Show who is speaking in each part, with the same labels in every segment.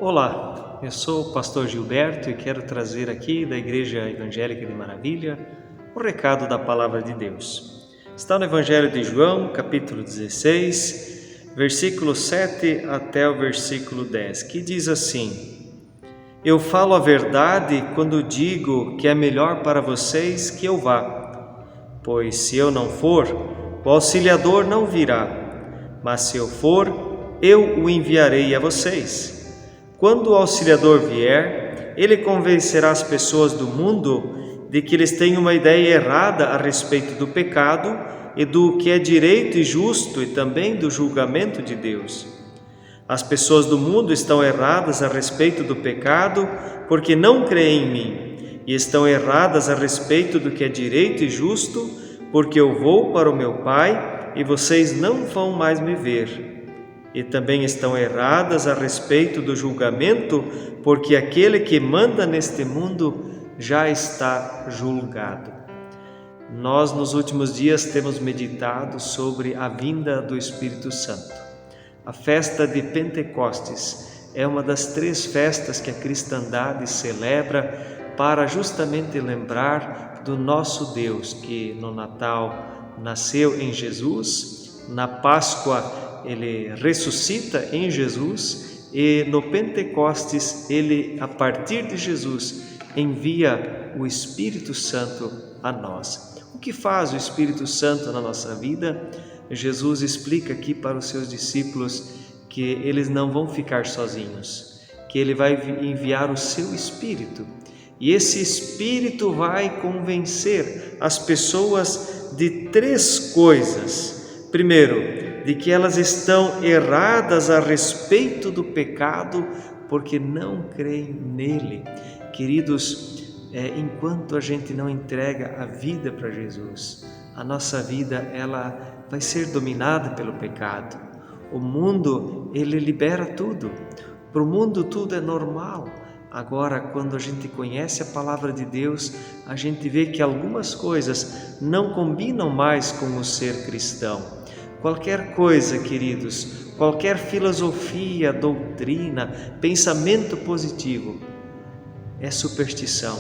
Speaker 1: Olá, eu sou o pastor Gilberto e quero trazer aqui da Igreja Evangélica de Maravilha o recado da Palavra de Deus. Está no Evangelho de João, capítulo 16, versículo 7 até o versículo 10, que diz assim: Eu falo a verdade quando digo que é melhor para vocês que eu vá, pois se eu não for, o Auxiliador não virá, mas se eu for, eu o enviarei a vocês. Quando o Auxiliador vier, ele convencerá as pessoas do mundo de que eles têm uma ideia errada a respeito do pecado e do que é direito e justo e também do julgamento de Deus. As pessoas do mundo estão erradas a respeito do pecado porque não creem em mim, e estão erradas a respeito do que é direito e justo porque eu vou para o meu Pai e vocês não vão mais me ver. E também estão erradas a respeito do julgamento, porque aquele que manda neste mundo já está julgado. Nós, nos últimos dias, temos meditado sobre a vinda do Espírito Santo. A festa de Pentecostes é uma das 3 festas que a cristandade celebra para justamente lembrar do nosso Deus, que no Natal nasceu em Jesus, na Páscoa ele ressuscita em Jesus e no Pentecostes ele, a partir de Jesus, envia o Espírito Santo a nós. O que faz o Espírito Santo na nossa vida? Jesus explica aqui para os seus discípulos que eles não vão ficar sozinhos, que ele vai enviar o seu Espírito. E esse Espírito vai convencer as pessoas de 3 coisas. Primeiro, de que elas estão erradas a respeito do pecado porque não creem nele. Queridos, enquanto a gente não entrega a vida para Jesus, a nossa vida ela vai ser dominada pelo pecado. O mundo, ele libera tudo. Para o mundo tudo é normal. Agora, quando a gente conhece a Palavra de Deus, a gente vê que algumas coisas não combinam mais com o ser cristão. Qualquer coisa, queridos, qualquer filosofia, doutrina, pensamento positivo é superstição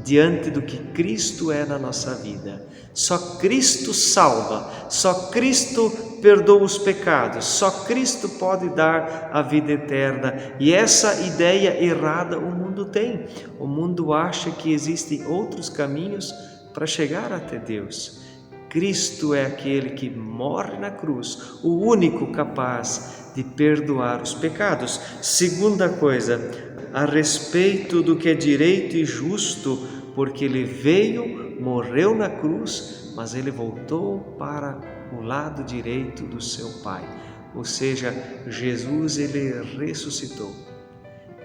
Speaker 1: diante do que Cristo é na nossa vida. Só Cristo salva, só Cristo perdoa os pecados, só Cristo pode dar a vida eterna. E essa ideia errada o mundo tem. O mundo acha que existem outros caminhos para chegar até Deus. Cristo é aquele que morre na cruz, o único capaz de perdoar os pecados. Segunda coisa, a respeito do que é direito e justo, porque ele veio, morreu na cruz, mas ele voltou para o lado direito do seu Pai. Ou seja, Jesus, ele ressuscitou.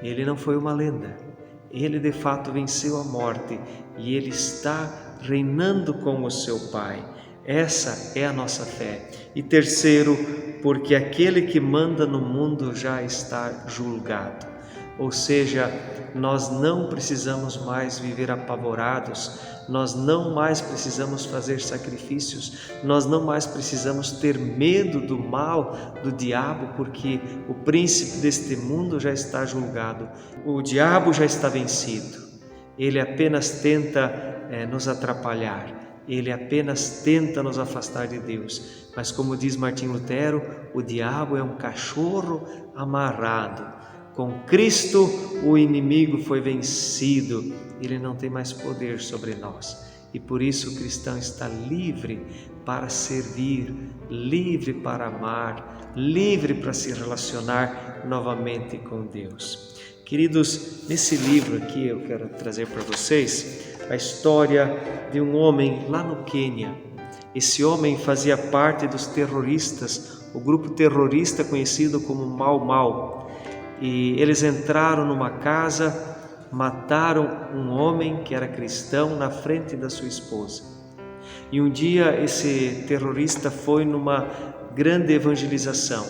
Speaker 1: Ele não foi uma lenda. Ele de fato venceu a morte e ele está reinando com o seu Pai. Essa é a nossa fé. E terceiro, porque aquele que manda no mundo já está julgado. Ou seja, nós não precisamos mais viver apavorados, nós não mais precisamos fazer sacrifícios, nós não mais precisamos ter medo do mal, do diabo, porque o príncipe deste mundo já está julgado. O diabo já está vencido. Ele apenas tenta nos atrapalhar. Ele apenas tenta nos afastar de Deus. Mas como diz Martinho Lutero, o diabo é um cachorro amarrado. Com Cristo o inimigo foi vencido. Ele não tem mais poder sobre nós. E por isso o cristão está livre para servir, livre para amar, livre para se relacionar novamente com Deus. Queridos, nesse livro aqui eu quero trazer para vocês a história de um homem lá no Quênia. Esse homem fazia parte dos terroristas, o grupo terrorista conhecido como Mau Mau. E eles entraram numa casa, mataram um homem que era cristão na frente da sua esposa. E um dia esse terrorista foi numa grande evangelização,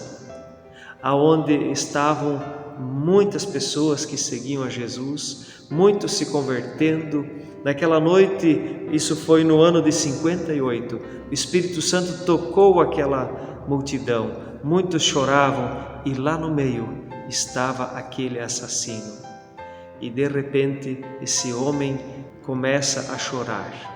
Speaker 1: aonde estavam muitas pessoas que seguiam a Jesus, muitos se convertendo. Naquela noite, isso foi no ano de 58, o Espírito Santo tocou aquela multidão, muitos choravam e lá no meio estava aquele assassino. E de repente esse homem começa a chorar.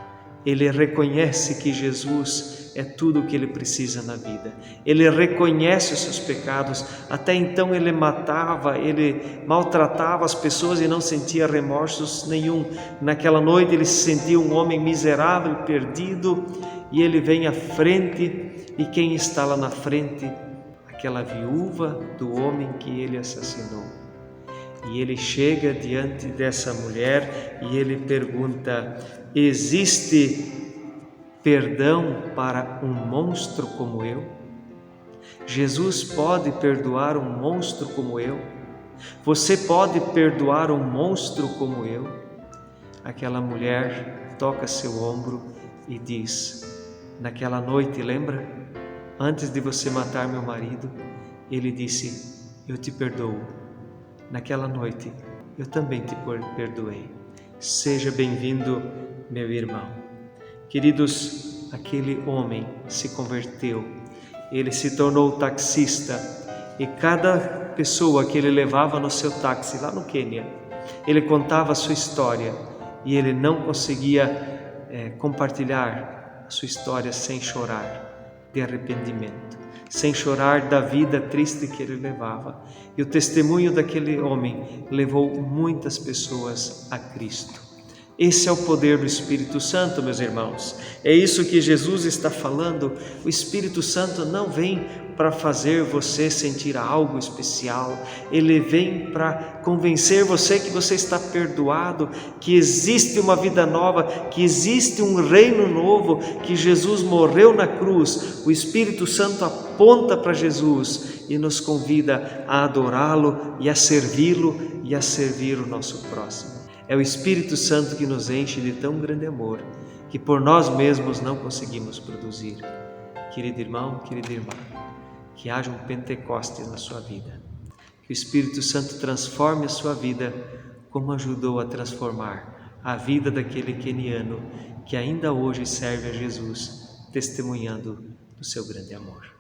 Speaker 1: Ele reconhece que Jesus é tudo o que ele precisa na vida. Ele reconhece os seus pecados. Até então ele matava, ele maltratava as pessoas e não sentia remorsos nenhum. Naquela noite ele se sentia um homem miserável, perdido, e ele vem à frente, e quem está lá na frente? Aquela viúva do homem que ele assassinou. E ele chega diante dessa mulher e ele pergunta: existe perdão para um monstro como eu? Jesus pode perdoar um monstro como eu? Você pode perdoar um monstro como eu? Aquela mulher toca seu ombro e diz: naquela noite, lembra? Antes de você matar meu marido, ele disse: eu te perdoo. Naquela noite, eu também te perdoei. Seja bem-vindo, meu irmão. Queridos, aquele homem se converteu, ele se tornou taxista, e cada pessoa que ele levava no seu táxi lá no Quênia, ele contava a sua história, e ele não conseguia compartilhar a sua história sem chorar de arrependimento, sem chorar da vida triste que ele levava. E o testemunho daquele homem levou muitas pessoas a Cristo. Esse é o poder do Espírito Santo, meus irmãos. É isso que Jesus está falando. O Espírito Santo não vem para fazer você sentir algo especial. Ele vem para convencer você que você está perdoado, que existe uma vida nova, que existe um reino novo, que Jesus morreu na cruz. O Espírito Santo aponta para Jesus e nos convida a adorá-lo e a servi-lo e a servir o nosso próximo. É o Espírito Santo que nos enche de tão grande amor que por nós mesmos não conseguimos produzir. Querido irmão, querida irmã, que haja um Pentecostes na sua vida. Que o Espírito Santo transforme a sua vida como ajudou a transformar a vida daquele queniano que ainda hoje serve a Jesus, testemunhando do seu grande amor.